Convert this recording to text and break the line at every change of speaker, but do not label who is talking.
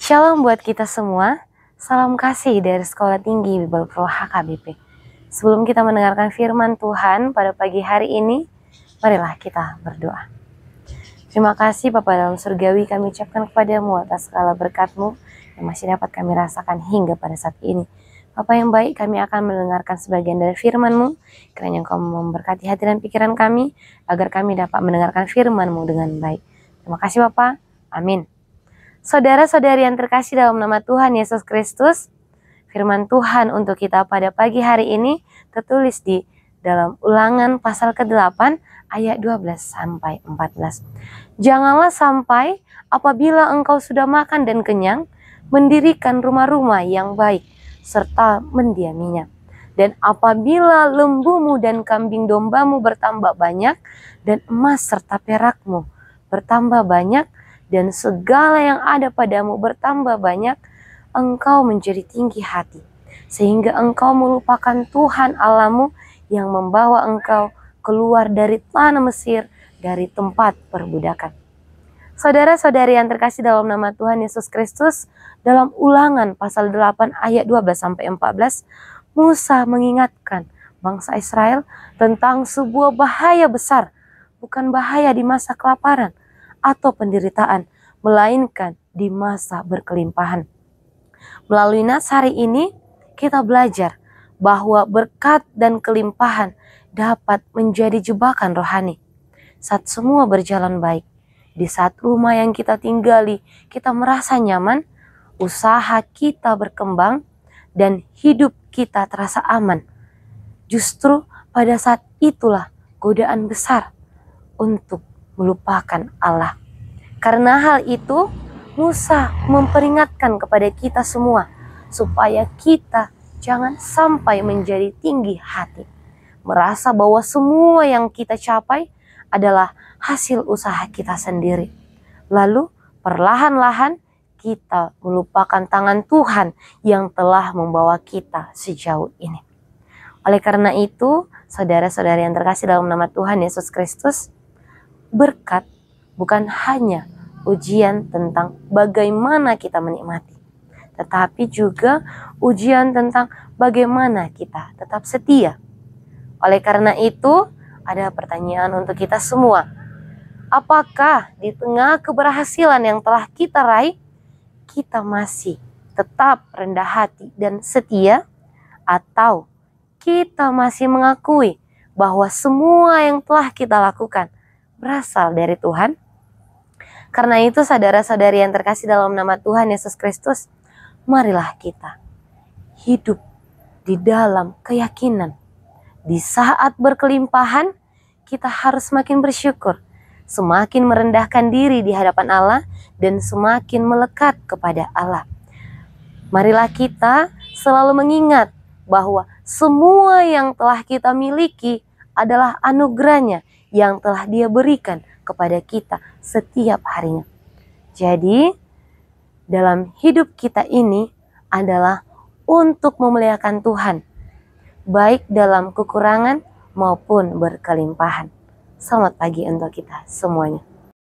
Shalom buat kita semua. Salam kasih dari Sekolah Tinggi Bible Pro HKBP. Sebelum kita mendengarkan firman Tuhan pada pagi hari ini, marilah kita berdoa. Terima kasih Bapa dalam surgawi, kami ucapkan kepadamu atas segala berkat-Mu yang masih dapat kami rasakan hingga pada saat ini. Bapa yang baik, kami akan mendengarkan sebagian dari firman-Mu. Kiranya Engkau memberkati hati dan pikiran kami, agar kami dapat mendengarkan firman-Mu dengan baik. Terima kasih Bapa. Amin. Saudara-saudari yang terkasih dalam nama Tuhan Yesus Kristus, firman Tuhan untuk kita pada pagi hari ini tertulis di dalam Ulangan pasal ke-8 ayat 12-14. Janganlah sampai apabila engkau sudah makan dan kenyang, mendirikan rumah-rumah yang baik serta mendiaminya. Dan apabila lembumu dan kambing dombamu bertambah banyak, dan emas serta perakmu bertambah banyak, dan segala yang ada padamu bertambah banyak, engkau menjadi tinggi hati, sehingga engkau melupakan Tuhan Allahmu yang membawa engkau keluar dari tanah Mesir, dari tempat perbudakan. Saudara-saudari yang terkasih dalam nama Tuhan Yesus Kristus, dalam Ulangan pasal 8 ayat 12-14, Musa mengingatkan bangsa Israel tentang sebuah bahaya besar, bukan bahaya di masa kelaparan atau penderitaan, melainkan di masa berkelimpahan. Melalui nas hari ini, kita belajar bahwa berkat dan kelimpahan dapat menjadi jebakan rohani. Saat semua berjalan baik, di saat rumah yang kita tinggali, kita merasa nyaman, usaha kita berkembang, dan hidup kita terasa aman. Justru pada saat itulah godaan besar untuk melupakan Allah. Karena hal itu, Musa memperingatkan kepada kita semua supaya kita jangan sampai menjadi tinggi hati, merasa bahwa semua yang kita capai adalah hasil usaha kita sendiri. Lalu perlahan-lahan kita melupakan tangan Tuhan yang telah membawa kita sejauh ini. Oleh karena itu, saudara-saudari yang terkasih dalam nama Tuhan Yesus Kristus, berkat bukan hanya ujian tentang bagaimana kita menikmati, tetapi juga ujian tentang bagaimana kita tetap setia. Oleh karena itu, ada pertanyaan untuk kita semua. Apakah di tengah keberhasilan yang telah kita raih, kita masih tetap rendah hati dan setia? Atau kita masih mengakui bahwa semua yang telah kita lakukan berasal dari Tuhan? Karena itu saudara-saudari yang terkasih dalam nama Tuhan Yesus Kristus, marilah kita hidup di dalam keyakinan. Di saat berkelimpahan, kita harus semakin bersyukur, semakin merendahkan diri di hadapan Allah, dan semakin melekat kepada Allah. Marilah kita selalu mengingat bahwa semua yang telah kita miliki adalah anugerahnya yang telah Dia berikan kepada kita setiap harinya. Jadi, dalam hidup kita ini adalah untuk memuliakan Tuhan, baik dalam kekurangan maupun berkelimpahan. Selamat pagi untuk kita semuanya.